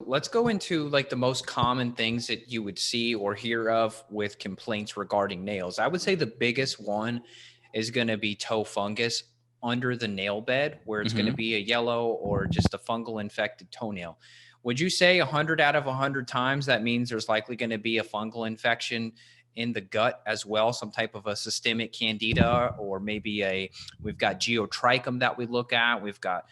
Let's go into like the most common things that you would see or hear of with complaints regarding nails. I would say the biggest one is going to be toe fungus under the nail bed, where it's going to Hmm. be a yellow or just a fungal infected toenail. Would you say 100 out of 100 times that means there's likely going to be a fungal infection in the gut as well, some type of a systemic candida, or maybe we've got geotrichum that we look at, we've got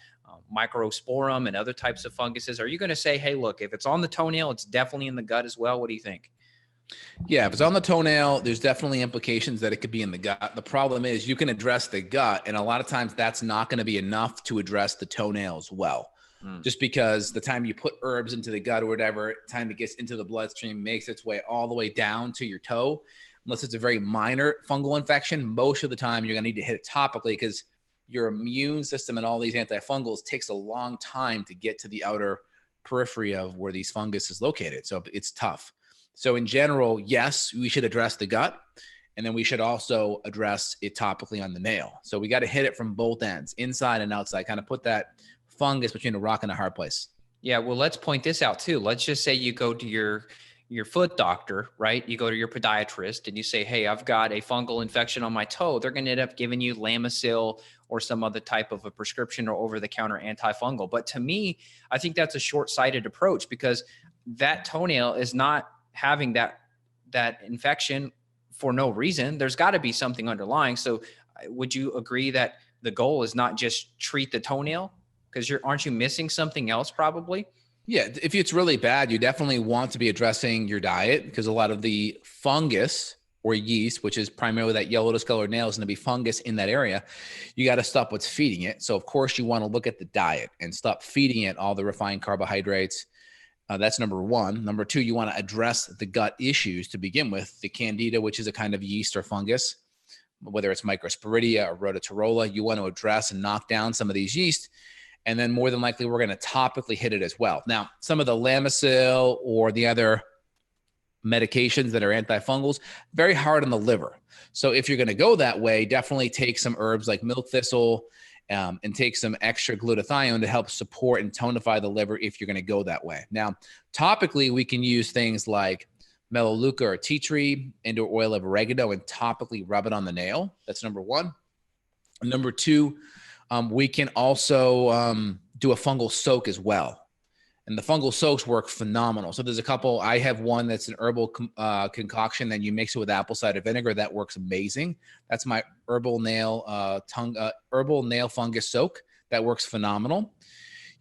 microsporum and other types of funguses? Are you going to say, hey, look, if it's on the toenail, it's definitely in the gut as well? What do you think? Yeah, if it's on the toenail, there's definitely implications that it could be in the gut. The problem is you can address the gut, and a lot of times that's not going to be enough to address the toenail as well. Mm. Just because the time you put herbs into the gut or whatever, time it gets into the bloodstream, makes its way all the way down to your toe, unless it's a very minor fungal infection, most of the time you're going to need to hit it topically because your immune system and all these antifungals takes a long time to get to the outer periphery of where these fungus is located. So it's tough. So in general, yes, we should address the gut, and then we should also address it topically on the nail. So we got to hit it from both ends, inside and outside, kind of put that fungus between a rock and a hard place. Yeah, well, let's point this out too. Let's just say you go to your foot doctor, right? You go to your podiatrist and you say, "Hey, I've got a fungal infection on my toe." They're going to end up giving you Lamisil or some other type of a prescription or over-the-counter antifungal. But to me, I think that's a short-sighted approach, because that toenail is not having that infection for no reason. There's got to be something underlying. So, would you agree that the goal is not just treat the toenail? Because aren't you missing something else probably? Yeah, if it's really bad, you definitely want to be addressing your diet, because a lot of the fungus or yeast, which is primarily that yellow discolored nail, is going to be fungus in that area. You got to stop what's feeding it. So, of course, you want to look at the diet and stop feeding it all the refined carbohydrates. That's number one. Number two, you want to address the gut issues to begin with. The candida, which is a kind of yeast or fungus, whether it's microsporidia or rhodotorula, you want to address and knock down some of these yeast. And then more than likely, we're going to topically hit it as well. Now, some of the Lamisil or the other medications that are antifungals, very hard on the liver. So if you're going to go that way, definitely take some herbs like milk thistle, and take some extra glutathione to help support and tonify the liver if you're going to go that way. Now, topically, we can use things like melaleuca or tea tree and or oil of oregano and topically rub it on the nail. That's number one. And number two, we can also do a fungal soak as well. And the fungal soaks work phenomenal. So there's a couple. I have one that's an herbal concoction. Then you mix it with apple cider vinegar. That works amazing. That's my herbal nail fungus soak. That works phenomenal.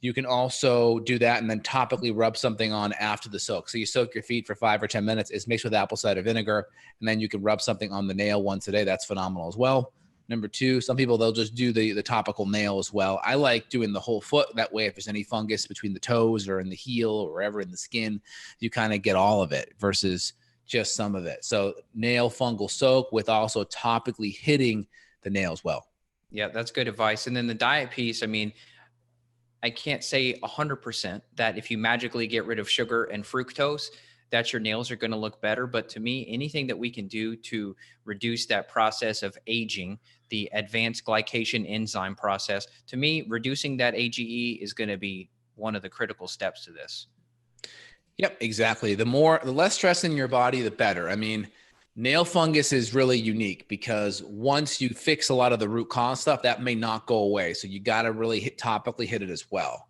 You can also do that and then topically rub something on after the soak. So you soak your feet for 5 or 10 minutes. It's mixed with apple cider vinegar, and then you can rub something on the nail once a day. That's phenomenal as well. Number two, some people, they'll just do the topical nail as well. I like doing the whole foot. That way, if there's any fungus between the toes or in the heel or wherever in the skin, you kind of get all of it versus just some of it. So nail fungal soak with also topically hitting the nail as well. Yeah, that's good advice. And then the diet piece, I mean, I can't say 100% that if you magically get rid of sugar and fructose, that your nails are going to look better. But to me, anything that we can do to reduce that process of aging, the advanced glycation enzyme process, to me, reducing that AGE is going to be one of the critical steps to this. Yep, exactly. The less stress in your body, the better. I mean, nail fungus is really unique because once you fix a lot of the root cause stuff, that may not go away. So you got to really topically hit it as well.